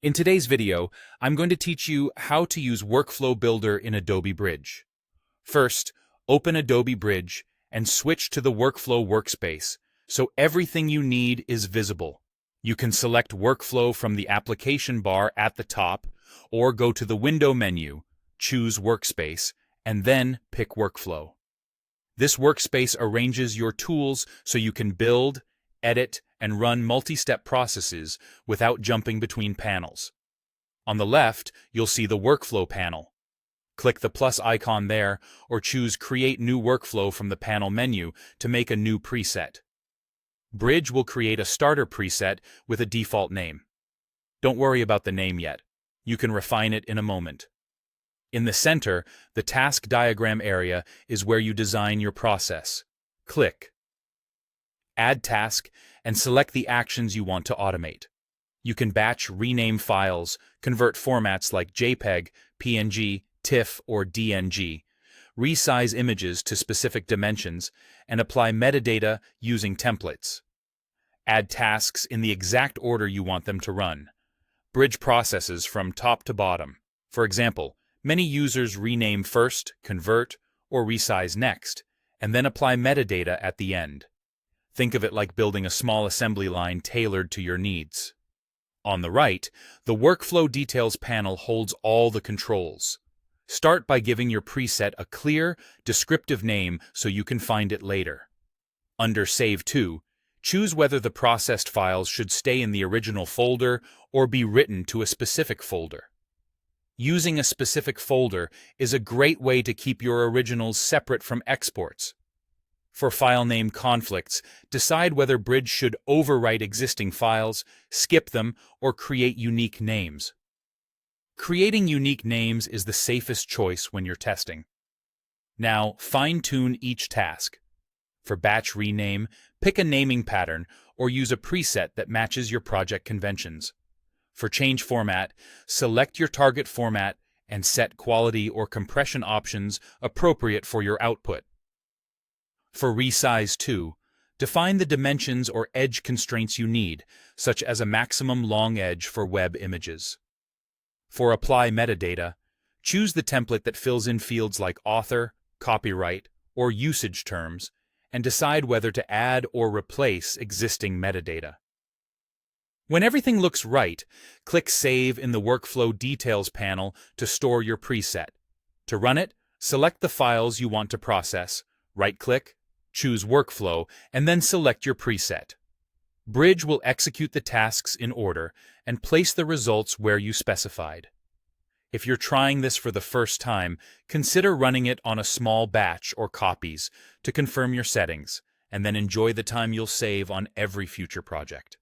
In today's video, I'm going to teach you how to use Workflow Builder in Adobe Bridge. First, open Adobe Bridge and switch to the Workflow workspace so everything you need is visible. You can select Workflow from the application bar at the top, or go to the Window menu, choose Workspace, and then pick Workflow. This workspace arranges your tools so you can build, edit, and run multi-step processes without jumping between panels. On the left, you'll see the Workflow panel. Click the plus icon there, or choose Create New Workflow from the panel menu to make a new preset. Bridge will create a starter preset with a default name. Don't worry about the name yet. You can refine it in a moment. In the center, the task diagram area is where you design your process. Click Add Task and select the actions you want to automate. You can batch rename files, convert formats like JPEG, PNG, TIFF, or DNG, resize images to specific dimensions, and apply metadata using templates. Add tasks in the exact order you want them to run. Bridge processes from top to bottom. For example, many users rename first, convert, or resize next, and then apply metadata at the end. Think of it like building a small assembly line tailored to your needs. On the right, the Workflow Details panel holds all the controls. Start by giving your preset a clear, descriptive name so you can find it later. Under Save To, choose whether the processed files should stay in the original folder or be written to a specific folder. Using a specific folder is a great way to keep your originals separate from exports. For file name conflicts, decide whether Bridge should overwrite existing files, skip them, or create unique names. Creating unique names is the safest choice when you're testing. Now, fine-tune each task. For batch rename, pick a naming pattern or use a preset that matches your project conventions. For change format, select your target format and set quality or compression options appropriate for your output. For resize to, define the dimensions or edge constraints you need, such as a maximum long edge for web images. For apply metadata, choose the template that fills in fields like author, copyright, or usage terms, and decide whether to add or replace existing metadata. When everything looks right, click Save in the Workflow Details panel to store your preset. To run it, select the files you want to process, right-click, choose Workflow, and then select your preset. Bridge will execute the tasks in order and place the results where you specified. If you're trying this for the first time, consider running it on a small batch or copies to confirm your settings, and then enjoy the time you'll save on every future project.